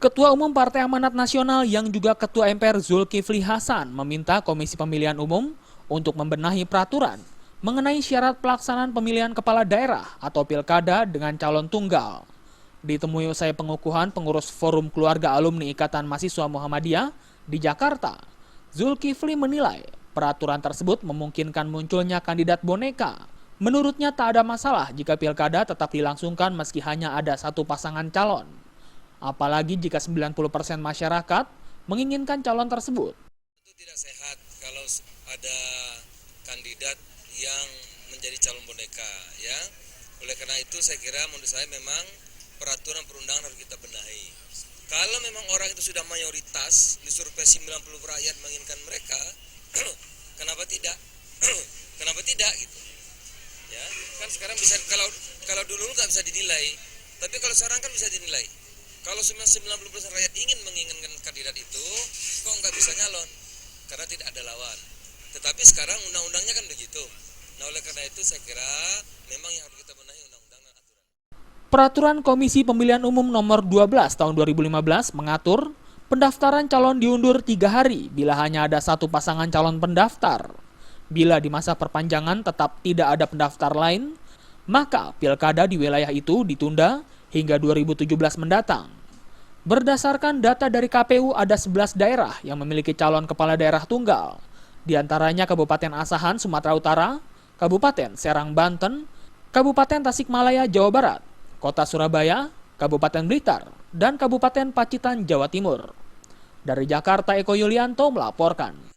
Ketua Umum Partai Amanat Nasional yang juga Ketua MPR Zulkifli Hasan meminta Komisi Pemilihan Umum untuk membenahi peraturan mengenai syarat pelaksanaan pemilihan kepala daerah atau pilkada dengan calon tunggal. Ditemui usai pengukuhan pengurus Forum Keluarga Alumni Ikatan Mahasiswa Muhammadiyah di Jakarta, Zulkifli menilai peraturan tersebut memungkinkan munculnya kandidat boneka. Menurutnya tak ada masalah jika pilkada tetap dilangsungkan meski hanya ada satu pasangan calon. Apalagi jika 90% masyarakat menginginkan calon tersebut. Itu tidak sehat kalau ada kandidat yang menjadi calon boneka, ya. Oleh karena itu saya kira menurut saya memang peraturan perundangan harus kita benahi. Kalau memang orang itu sudah mayoritas, disurvei 90% rakyat menginginkan mereka, kenapa tidak? Kenapa tidak gitu? Ya, kan sekarang bisa kalau dulu nggak bisa dinilai, tapi kalau sekarang kan bisa dinilai. Kalau 90% rakyat ingin menginginkan kandidat itu, kok nggak bisa nyalon? Karena tidak ada lawan. Tetapi sekarang undang-undangnya kan begitu. Nah oleh karena itu saya kira memang yang harus kita benahi undang-undang dan aturan. Peraturan Komisi Pemilihan Umum Nomor 12 Tahun 2015 mengatur pendaftaran calon diundur 3 hari bila hanya ada satu pasangan calon pendaftar. Bila di masa perpanjangan tetap tidak ada pendaftar lain, maka pilkada di wilayah itu ditunda hingga 2017 mendatang. Berdasarkan data dari KPU, ada 11 daerah yang memiliki calon kepala daerah tunggal. Di antaranya Kabupaten Asahan, Sumatera Utara, Kabupaten Serang, Banten, Kabupaten Tasikmalaya, Jawa Barat, Kota Surabaya, Kabupaten Blitar, dan Kabupaten Pacitan, Jawa Timur. Dari Jakarta, Eko Yulianto melaporkan.